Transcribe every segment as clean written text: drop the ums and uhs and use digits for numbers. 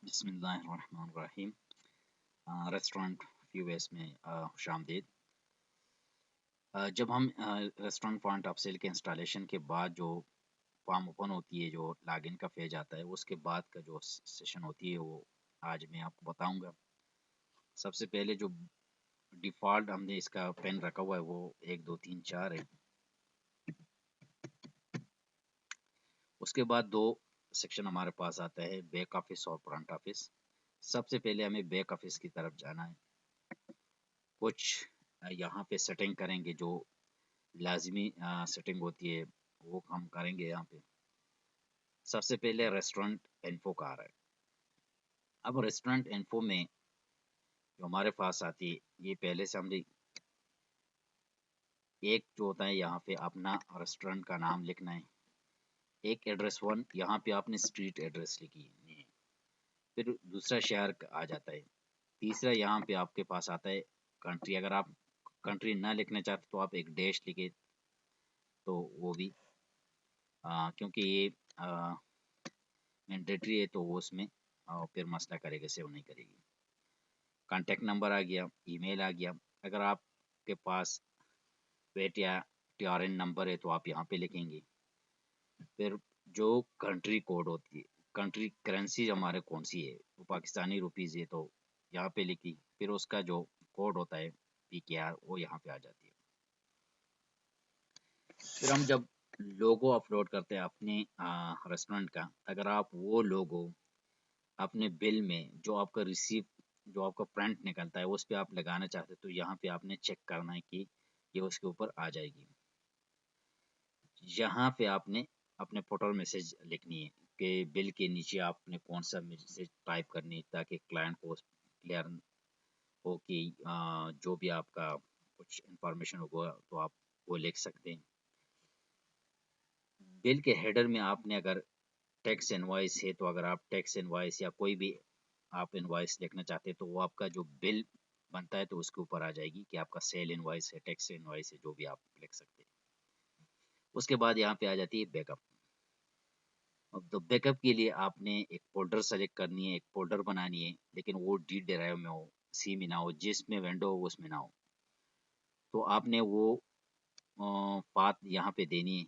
बिस्मिल्लाहिर्रहमानिर्रहीम। रेस्टोरेंट फ्यूएस में खुशामदीद। जब हम रेस्टोरेंट पॉइंट ऑफ सेल के इंस्टॉलेशन के बाद जो फॉर्म ओपन होती है, जो लॉगिन का पेज आता है, उसके बाद का जो सेशन होती है वो आज मैं आपको बताऊंगा। सबसे पहले जो डिफ़ॉल्ट हमने इसका पेन रखा हुआ है वो 1 2 3 4 है। उसके बाद 2 सेक्शन हमारे पास आता है, बैक ऑफिस और फ्रंट ऑफिस। सबसे पहले हमें बैक ऑफिस की तरफ जाना है। कुछ यहाँ पे सेटिंग करेंगे, जो लाज़मी सेटिंग होती है वो हम करेंगे यहाँ पे। सबसे पहले रेस्टोरेंट इन्फो का आ रहा है। अब रेस्टोरेंट इन्फो में जो हमारे पास आती है, ये पहले से हमने एक जो होता है यहाँ पे अपना रेस्टोरेंट का नाम लिखना है। एक एड्रेस 1 यहाँ पे आपने स्ट्रीट एड्रेस लिखी है। फिर दूसरा शहर आ जाता है। तीसरा यहाँ पे आपके पास आता है कंट्री। अगर आप कंट्री ना लिखना चाहते तो आप एक डैश लिखे तो वो भी क्योंकि ये मैंडेटरी है तो वो उसमें फिर मसला करेगा, सेव नहीं करेगी। कॉन्टैक्ट नंबर आ गया, ईमेल आ गया। अगर आपके पास वेट या टीआरएन नंबर है तो आप यहाँ पे लिखेंगे। फिर जो कंट्री कोड होती है, कंट्री करेंसी हमारे कौन सी है, वो पाकिस्तानी रुपीज़ है तो यहाँ पे लिखी। फिर उसका जो कोड होता है पीकेआर, वो यहाँ पे आ जाती है। फिर हम जब लोगो अपलोड करते हैं अपने रेस्टोरेंट का, अगर आप वो लोगो अपने बिल में जो आपका रिसीप्ट, जो आपका प्रिंट निकलता है, उस पे आप लगाना चाहते हैं तो यहाँ पे आपने चेक करना है कि ये उसके ऊपर आ जाएगी। यहाँ पे आपने अपने फुटर मैसेज लिखनी है कि बिल के नीचे आपने कौन सा मैसेज टाइप करनी है, ताकि क्लाइंट को क्लियर हो कि जो भी आपका कुछ इंफॉर्मेशन होगा तो आप वो लिख सकते हैं। बिल के हेडर में आपने अगर टैक्स इनवॉइस है तो अगर आप टैक्स इनवॉइस या कोई भी आप इनवॉइस लिखना चाहते हैं तो वो आपका जो बिल बनता है तो उसके ऊपर आ जाएगी कि आपका सेल इनवॉइस है, टैक्स इनवॉइस है, जो भी आप लिख सकते हैं। उसके बाद यहाँ पे आ जाती है बैकअप। अब तो बैकअप के लिए आपने एक फ़ोल्डर सेलेक्ट करनी है, एक फ़ोल्डर बनानी है, लेकिन वो डी ड्राइव में हो, सी में ना हो, जिसमें विंडो हो उसमें ना हो। तो आपने वो पाथ यहाँ पे देनी है,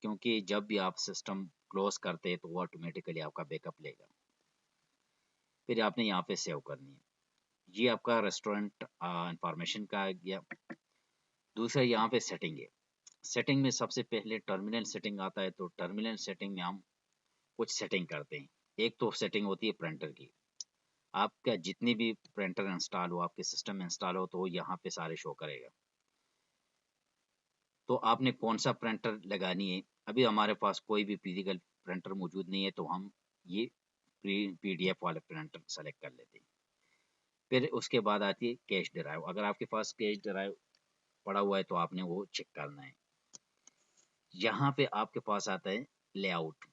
क्योंकि जब भी आप सिस्टम क्लोज़ करते हैं तो वो ऑटोमेटिकली आपका बैकअप लेगा। फिर आपने यहाँ पे सेव करनी है। ये आपका रेस्टोरेंट इंफॉर्मेशन का आ गया। दूसरा यहाँ पे सेटिंग है। सेटिंग में सबसे पहले टर्मिनल सेटिंग आता है, तो टर्मिनल सेटिंग में हम कुछ सेटिंग करते हैं। एक तो सेटिंग होती है प्रिंटर की। आपका जितनी भी प्रिंटर इंस्टॉल हो, आपके सिस्टम में इंस्टॉल हो, तो वो यहाँ पे सारे शो करेगा। तो आपने कौन सा प्रिंटर लगानी है। अभी हमारे पास कोई भी फिजिकल प्रिंटर मौजूद नहीं है तो हम ये पीडीएफ वाला प्रिंटर सेलेक्ट कर लेते हैं। फिर उसके बाद आती है कैश ड्राइव। अगर आपके पास कैश ड्राइव पड़ा हुआ है तो आपने वो चेक करना है। यहाँ पे आपके पास आता है layout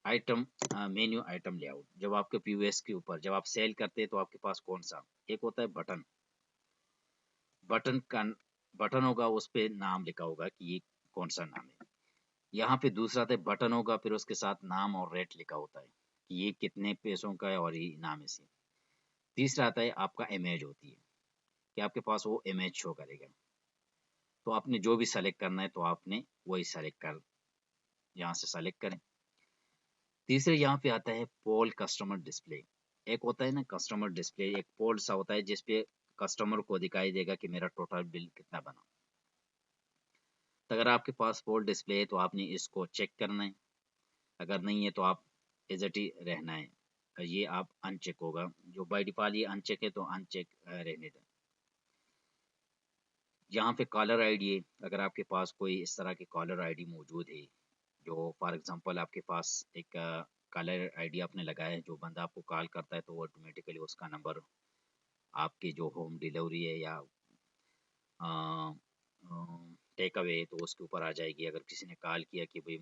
item, menu item layout. जब आपके पीओएस के ऊपर जब आप सेल करते हैं तो आपके पास कौन सा, एक होता है बटन। बटन का बटन होगा, उस पे नाम लिखा होगा कि ये कौन सा नाम है। यहाँ पे दूसरा आता है बटन होगा, फिर उसके साथ नाम और रेट लिखा होता है कि ये कितने पैसों का है और ये नाम है से। तीसरा आता है आपका इमेज होती है कि आपके पास वो इमेज शो करेगा। तो आपने जो भी सेलेक्ट करना है तो आपने वही सेलेक्ट कर, यहाँ से सेलेक्ट करें। तीसरे यहाँ पे आता है पोल कस्टमर डिस्प्ले। एक होता है ना कस्टमर डिस्प्ले, एक पोल सा होता है जिसपे कस्टमर को दिखाई देगा कि मेरा टोटल बिल कितना बना। तो अगर आपके पास पोल डिस्प्ले है तो आपने इसको चेक करना है। अगर नहीं है तो आप एज इट इज रहना है। ये आप अनचेक होगा, जो बाय डिफॉल्ट ये अनचेक है तो अनचेक रहने दें। यहाँ पे कॉलर आईडी है। अगर आपके पास कोई इस तरह की कॉलर आईडी मौजूद है, जो फॉर एग्जांपल आपके पास एक कॉलर आईडी आपने लगाया है, जो बंदा आपको कॉल करता है तो ऑटोमेटिकली उसका नंबर आपकी जो होम डिलीवरी है या टेक अवे है तो उसके ऊपर आ जाएगी। अगर किसी ने कॉल किया कि भाई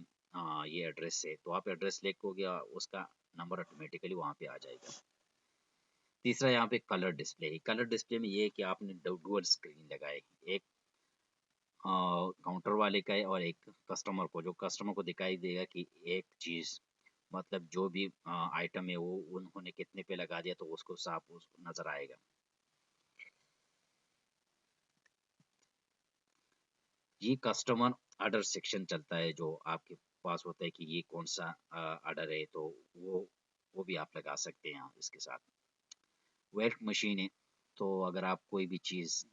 ये एड्रेस है, तो आप एड्रेस लिखोगे, उसका नंबर ऑटोमेटिकली वहाँ पे आ जाएगा। तीसरा यहाँ पे कलर डिस्प्ले है। कलर डिस्प्ले में ये है कि आपने डुअल स्क्रीन लगाए, एक काउंटर वाले का है और एक कस्टमर को, जो कस्टमर को दिखाई देगा कि एक चीज़ मतलब जो भी आइटम है वो उन्होंने कितने पे लगा दिया तो उसको साफ उसको नज़र आएगा। ये कस्टमर ऑर्डर सेक्शन चलता है जो आपके पास होता है कि ये कौन सा ऑर्डर है, तो वो भी आप लगा सकते हैं यहाँ इसके साथ। वेट मशीन है, तो अगर आप कोई भी चीज़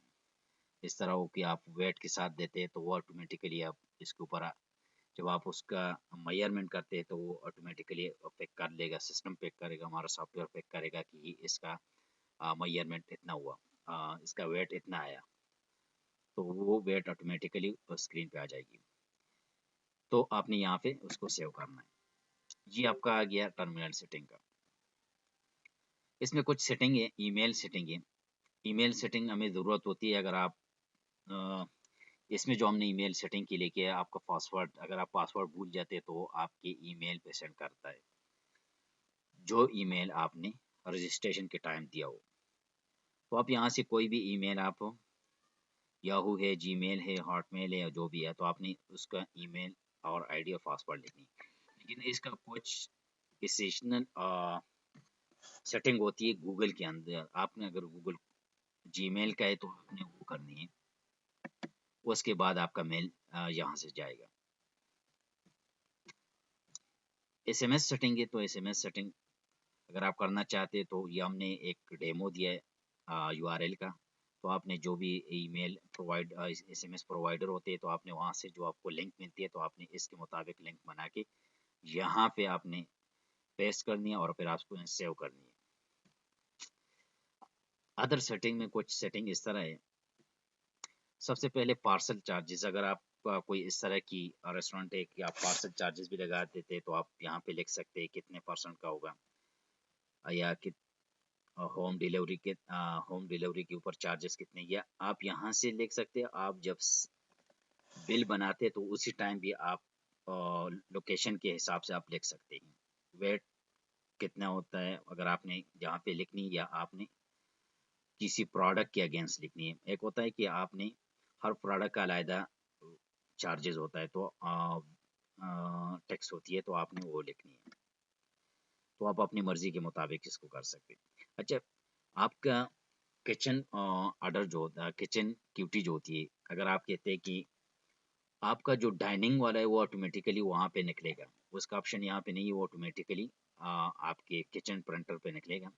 इस तरह हो कि आप वेट के साथ देते हैं तो वो ऑटोमेटिकली आप इसके ऊपर जब आप उसका मेजरमेंट करते हैं तो वो ऑटोमेटिकली पिक कर लेगा, सिस्टम पिक करेगा, हमारा सॉफ्टवेयर पिक करेगा कि इसका मेजरमेंट इतना हुआ, इसका वेट इतना आया, तो वो वेट ऑटोमेटिकली स्क्रीन पे आ जाएगी। तो आपने यहाँ पे उसको सेव करना है। ये आपका आ गया टर्मिनल सेटिंग का। इसमें कुछ सेटिंग है, ईमेल सेटिंग है। ईमेल सेटिंग हमें ज़रूरत होती है अगर आप अ, इसमें जो हमने ईमेल सेटिंग की लेके आपका पासवर्ड, अगर आप पासवर्ड भूल जाते हैं तो आपके ईमेल पे सेंड करता है, जो ईमेल आपने रजिस्ट्रेशन के टाइम दिया हो। तो आप यहाँ से कोई भी ईमेल आप, याहू है, जीमेल है, हॉटमेल है, जो भी है, तो आपने उसका ईमेल और आईडी और पासवर्ड लिखनी है। लेकिन इसका कुछ सेशनल सेटिंग होती है गूगल के अंदर। आपने अगर गूगल जीमेल का है तो आपने वो करनी है, उसके बाद आपका मेल यहाँ से जाएगा। एसएमएस सेटिंग है, तो एसएमएस सेटिंग अगर आप करना चाहते हैं तो ये हमने एक डेमो दिया है यूआरएल का। तो आपने जो भी ईमेल प्रोवाइड एसएमएस प्रोवाइडर होते हैं तो आपने वहाँ से जो आपको लिंक मिलती है तो आपने इसके मुताबिक लिंक बना के यहाँ पे आपने पेस्ट करनी है और फिर आपको सेव करनी है। अदर सेटिंग में कुछ सेटिंग इस तरह है। सबसे पहले पार्सल चार्जेस, अगर आप कोई इस तरह की रेस्टोरेंट है कि आप पार्सल चार्जेस भी लगा देते हैं तो आप यहाँ पे लिख सकते हैं कितने परसेंट का होगा, या कि होम डिलीवरी के ऊपर चार्जेस कितने, या आप यहाँ से लिख सकते हैं। आप जब बिल बनाते हैं तो उसी टाइम भी आप लोकेशन के हिसाब से आप लिख सकते हैं वेट कितना होता है, अगर आपने यहाँ पे लिखनी या आपने किसी प्रोडक्ट के अगेंस्ट लिखनी है। एक होता है कि आपने हर प्रोडक्ट का अलग चार्जेस होता है, तो टैक्स होती है, तो आपने वो लिखनी है। तो आप अपनी मर्जी के मुताबिक इसको कर सकते हैं। अच्छा, आपका किचन ऑर्डर जो होता है, किचन ड्यूटी जो होती है, अगर आप कहते हैं कि आपका जो डाइनिंग वाला है वो ऑटोमेटिकली वहाँ पे निकलेगा, उसका ऑप्शन यहाँ पे नहीं है, वो ऑटोमेटिकली आपके किचन प्रिंटर पे निकलेगा।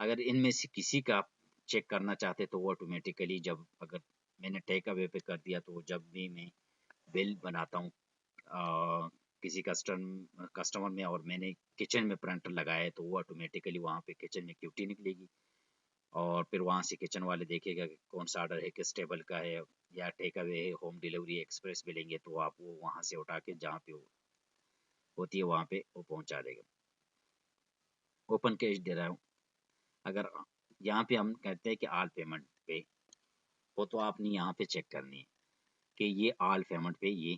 अगर इनमें से किसी का आप चेक करना चाहते तो वो ऑटोमेटिकली, जब अगर मैंने टेक अवे पे कर दिया तो जब भी मैं बिल बनाता हूँ किसी कस्टमर में और मैंने किचन में प्रिंटर लगाया है तो वो ऑटोमेटिकली वहाँ पे किचन में क्यूटी निकलेगी, और फिर वहाँ से किचन वाले देखेगा कि कौन सा ऑर्डर है, किस टेबल का है, या टेक अवे है, होम डिलीवरी एक्सप्रेस भी लेंगे तो आप वो वहाँ से उठा के जहाँ पे वो होती है वहाँ पे वो पहुँचा देगा। ओपन कैश दे रहा हूँ, अगर यहाँ पे हम कहते हैं कि ऑल पेमेंट पे, वो तो आपने यहाँ पे चेक करनी है कि ये ऑल पेमेंट पे ये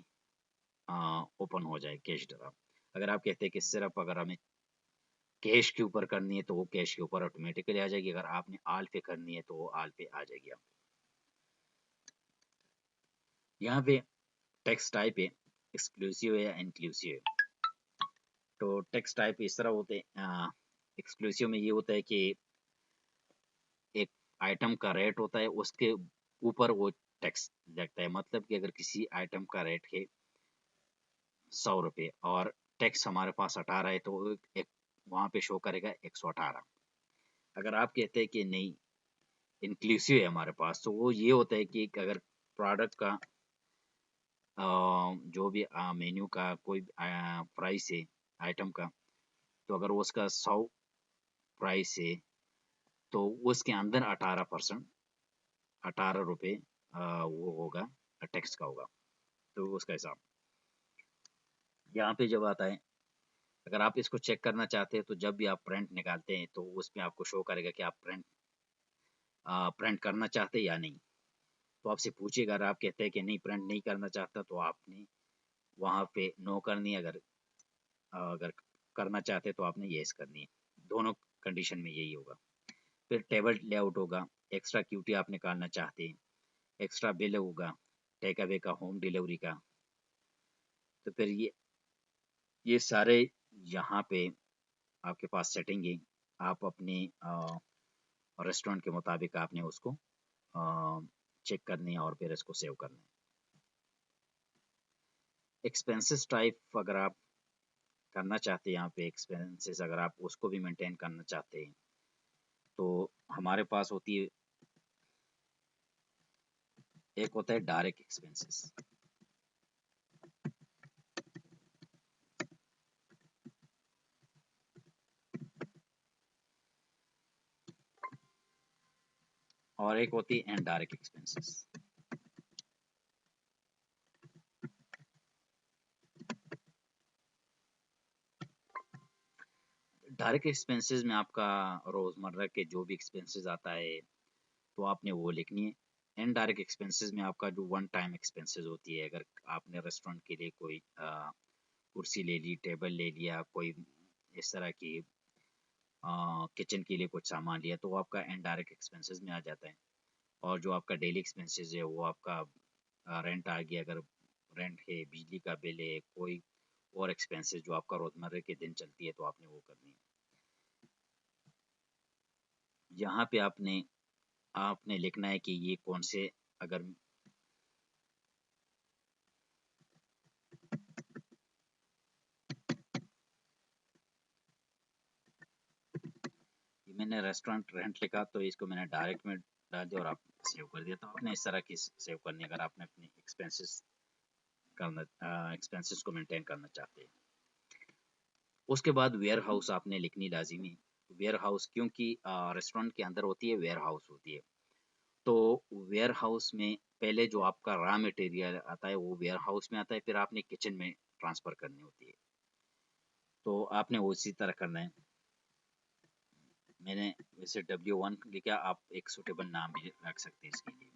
ओपन हो जाए कैश ड्रा। अगर आप कहते हैं कि सिर्फ अगर हमें कैश के ऊपर करनी है तो वो कैश के ऊपर ऑटोमेटिकली आ जाएगी, अगर आपने ऑल पे करनी है तो वो ऑल पे आ जाएगी। आप यहाँ पे टेक्स्ट टाइप है, एक्सक्लूसिव है या इंक्लूसिव है। तो टेक्स्ट टाइप इस तरह होते हैं, एक्सक्लूसिव में ये होता है कि एक आइटम का रेट होता है, उसके ऊपर वो टैक्स लगता है। मतलब कि अगर किसी आइटम का रेट है 100 रुपये और टैक्स हमारे पास 18 है तो एक वहाँ पे शो करेगा 118। अगर आप कहते हैं कि नहीं इंक्लूसिव है हमारे पास, तो वो ये होता है कि अगर प्रोडक्ट का जो भी मेन्यू का कोई प्राइस है आइटम का, तो अगर उसका 100 प्राइस है तो उसके अंदर 18%, 18 रुपये वो होगा, टैक्स का होगा। तो उसका हिसाब यहाँ पे जब आता है, अगर आप इसको चेक करना चाहते हैं तो जब भी आप प्रिंट निकालते हैं तो उसमें आपको शो करेगा कि आप प्रिंट करना चाहते हैं या नहीं। तो आपसे पूछेगा, अगर आप कहते हैं कि नहीं प्रिंट नहीं करना चाहता तो आपने वहाँ पे नो करनी है, अगर अगर करना चाहते तो आपने येस करनी है। दोनों कंडीशन में यही होगा। फिर टेबल लेआउट होगा, एक्स्ट्रा क्यूटी आप निकालना चाहते हैं, एक्स्ट्रा बिल होगा टेक अवे का, होम डिलीवरी का। तो फिर ये सारे यहाँ पे आपके पास सेटिंग है, आप अपने रेस्टोरेंट के मुताबिक आपने उसको चेक करनी है और फिर इसको सेव करना है। एक्सपेंसेस टाइप अगर आप करना चाहते हैं, यहाँ पे एक्सपेंसेस अगर आप उसको भी मेंटेन करना चाहते हैं तो हमारे पास होती है, एक होता है डायरेक्ट एक्सपेंसेस। और एक होती है इनडायरेक्ट एक्सपेंसेस। डायरेक्ट एक्सपेंसेस में आपका रोज़मर्रा के जो भी एक्सपेंसेस आता है तो आपने वो लिखनी है। इनडायरेक्ट एक्सपेंसेस में आपका जो वन टाइम एक्सपेंसेस होती है, अगर आपने रेस्टोरेंट के लिए कोई कुर्सी ले ली, टेबल ले लिया, कोई इस तरह की किचन के लिए कुछ सामान लिया, तो वो आपका इनडायरेक्ट एक्सपेंसेस में आ जाता है। और जो आपका डेली एक्सपेंसेस है वो आपका रेंट आ गया, अगर रेंट है, बिजली का बिल है, कोई और एक्सपेंसेस जो आपका रोज़मर्रा के दिन चलती है तो आपने वो करनी है। यहाँ पे आपने आपने लिखना है कि ये कौन से, अगर ये मैंने रेस्टोरेंट रेंट लिखा तो इसको मैंने डायरेक्ट में डाल दिया और आप सेव कर दिया। तो आपने इस तरह की सेव करनी है अगर आपने अपनी एक्सपेंसेस करना, एक्सपेंसेस को मेंटेन करना चाहते हैं। उसके बाद वेयर हाउस आपने लिखनी लाजिमी है। वेयर हाउस क्योंकि रेस्टोरेंट के अंदर होती है, वेयर हाउस होती है, तो वेयर हाउस में पहले जो आपका रॉ मटेरियल आता है वो वेयर हाउस में आता है, फिर आपने किचन में ट्रांसफ़र करनी होती है, तो आपने उसी तरह करना है। मैंने वैसे W1 लिखा, आप एक सूटेबल नाम भी रख सकते हैं इसके लिए।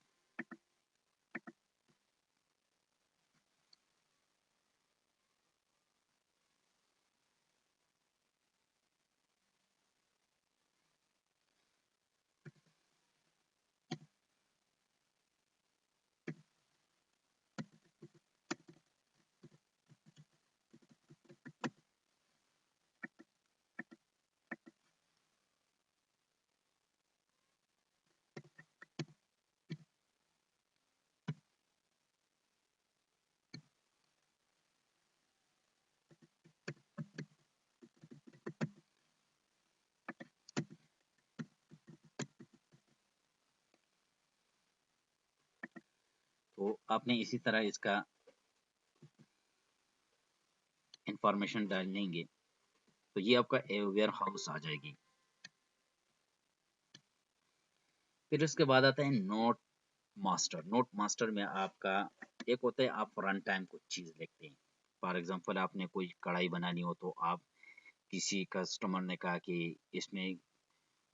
तो आपने इसी तरह इसका इंफॉर्मेशन डाल देंगे तो ये आपका वेयर हाउस आ जाएगी। फिर उसके बाद आता है नोट मास्टर। नोट मास्टर में आपका एक होता है, आप रन टाइम कुछ चीज़ लिखते हैं। फॉर एग्जांपल आपने कोई कढ़ाई बनानी हो तो आप, किसी कस्टमर ने कहा कि इसमें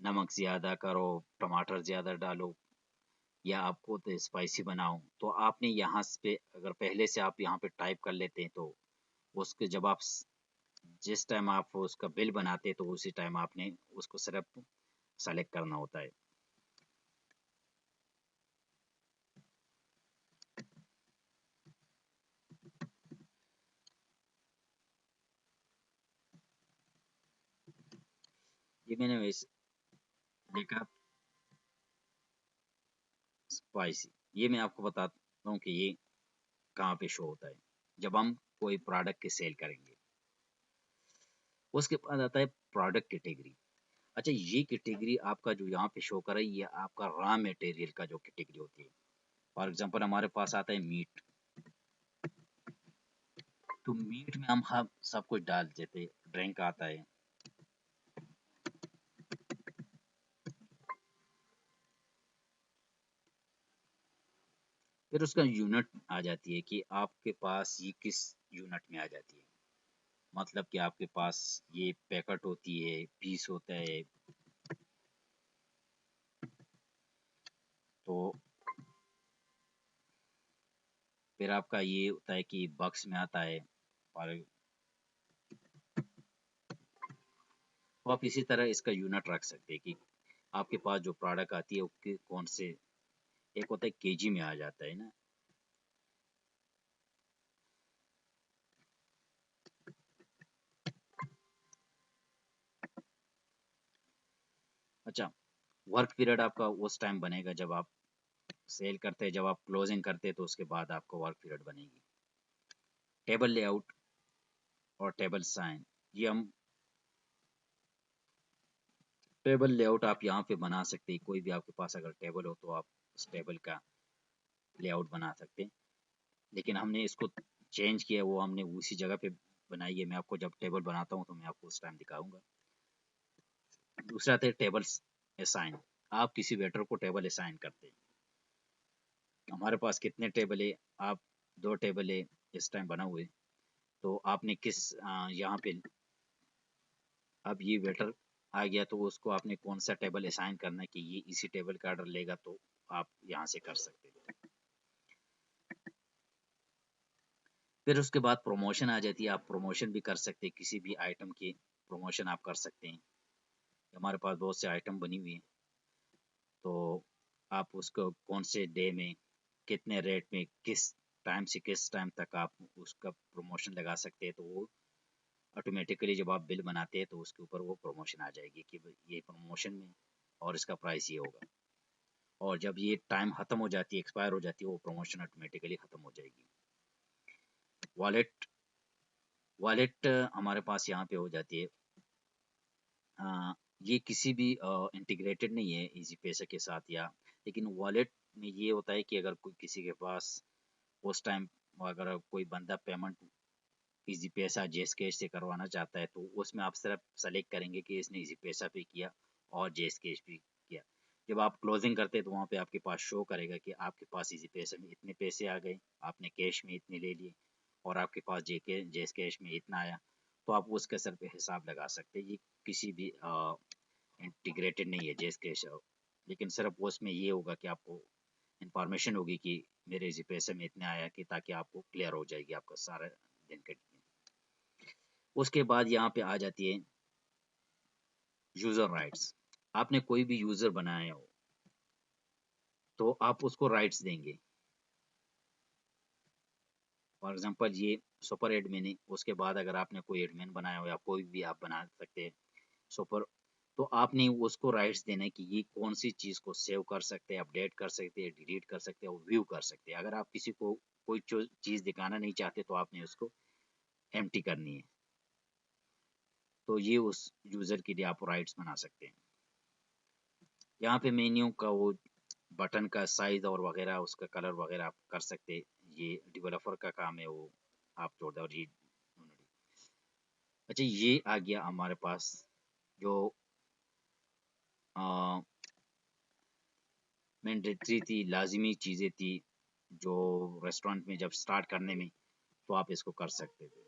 नमक ज़्यादा करो, टमाटर ज़्यादा डालो, या आपको तो स्पाइसी बनाओ, तो आपने यहाँ पे अगर पहले से आप यहाँ पे टाइप कर लेते हैं तो उसके जब आप जिस टाइम आप उसका बिल बनाते हैं तो उसी टाइम आपने उसको सिर्फ सेलेक्ट करना होता है। ये मैंने वैसे देखा स्पाइसी। ये मैं आपको बताता हूँ कि ये कहाँ पे शो होता है, जब हम कोई प्रोडक्ट की सेल करेंगे। उसके बाद आता है प्रोडक्ट कैटेगरी। अच्छा, ये कैटेगरी आपका जो यहाँ पे शो कर रही है, ये आपका रॉ मटेरियल का जो कैटेगरी होती है। फॉर एग्जांपल हमारे पास आता है मीट, तो मीट में हम सब कुछ डाल देते, ड्रिंक आता है, फिर उसका यूनिट आ जाती है कि आपके पास ये किस यूनिट में आ जाती है। मतलब कि आपके पास ये पैकेट होती है, पीस होता है, तो फिर आपका ये होता है कि बक्स में आता है। और तो आप इसी तरह इसका यूनिट रख सकते हैं कि आपके पास जो प्रोडक्ट आती है वो कौन से, एक होता है केजी में आ जाता है ना। अच्छा, वर्क पीरियड आपका उस टाइम बनेगा जब आप सेल करते हैं, जब आप क्लोजिंग करते हैं तो उसके बाद आपको वर्क पीरियड बनेगी। टेबल लेआउट और टेबल साइन, ये हम टेबल लेआउट आप यहाँ पे बना सकते हैं। कोई भी आपके पास अगर टेबल हो तो आप उस टेबल का लेआउट बना सकते हैं, लेकिन हमने इसको चेंज किया, वो हमने उसी जगह पे बनाई है। मैं आपको जब टेबल बनाता हूँ तो मैं आपको उस टाइम दिखाऊंगा। दूसरा थे टेबल्स असाइन, आप किसी वेटर को टेबल असाइन करते हैं। हमारे पास कितने टेबल है, आप 2 टेबल है इस टाइम बना हुए, तो आपने किस यहाँ पे अब ये वेटर आ गया तो उसको आपने कौन सा टेबल असाइन करना है कि ये इसी टेबल का ऑर्डर लेगा, तो आप यहाँ से कर सकते हैं। फिर उसके बाद प्रमोशन आ जाती है, आप प्रमोशन भी कर सकते हैं, किसी भी आइटम की प्रमोशन आप कर सकते हैं। हमारे पास बहुत से आइटम बनी हुई हैं, तो आप उसको कौन से डे में कितने रेट में किस टाइम से किस टाइम तक आप उसका प्रमोशन लगा सकते हैं, तो वो ऑटोमेटिकली जब आप बिल बनाते हैं तो उसके ऊपर वो प्रमोशन आ जाएगी कि ये प्रमोशन में और इसका प्राइस ये होगा। और जब ये टाइम ख़त्म हो जाती है, एक्सपायर हो जाती है, वो प्रमोशन ऑटोमेटिकली ख़त्म हो जाएगी। वॉलेट वॉलेट हमारे पास यहाँ पे हो जाती है। ये किसी भी इंटीग्रेटेड नहीं है इजी पैसे के साथ, या लेकिन वॉलेट में ये होता है कि अगर कोई किसी के पास उस टाइम अगर कोई बंदा पेमेंट इजी पैसा जेस कैश से करवाना चाहता है, तो उसमें आप सिर्फ सेलेक्ट करेंगे कि इसने इजी पैसा पे किया और जेस कैश भी किया। जब आप क्लोजिंग करते हैं तो वहाँ पे आपके पास शो करेगा कि आपके पास इजी पैसे में इतने पैसे आ गए, आपने कैश में इतने ले लिए और आपके पास जेस कैश में इतना आया, तो आप उसके सर पे हिसाब लगा सकते हैं। ये किसी भी इंटीग्रेटेड नहीं है जेस कैश, लेकिन सिर्फ उसमें ये होगा कि आपको इंफॉर्मेशन होगी कि मेरे इसी पैसे में इतने आया, कि ताकि आपको क्लियर हो जाएगी आपका सारा दिन का। उसके बाद यहाँ पे आ जाती है यूजर राइट्स। आपने कोई भी यूजर बनाया हो तो आप उसको राइट्स देंगे। फॉर एग्जांपल ये सुपर एडमिन है, उसके बाद अगर आपने कोई एडमिन बनाया हो या कोई भी आप बना सकते हैं सुपर, तो आपने उसको राइट्स देना है कि ये कौन सी चीज़ को सेव कर सकते हैं, अपडेट कर सकते हैं, डिलीट कर सकते हैं और व्यू कर सकते हैं। अगर आप किसी को कोई चीज़ दिखाना नहीं चाहते तो आपने उसको एम्प्टी करनी है, तो ये उस यूज़र के लिए आप राइट्स बना सकते हैं। यहाँ पे मेन्यू का वो बटन का साइज और वगैरह उसका कलर वगैरह आप कर सकते हैं, ये डेवलपर का काम है, वो आप छोड़ दें। और ये अच्छा, ये आ गया हमारे पास जो मैंडेटरी थी, लाजिमी चीज़ें थी जो रेस्टोरेंट में जब स्टार्ट करने में, तो आप इसको कर सकते थे।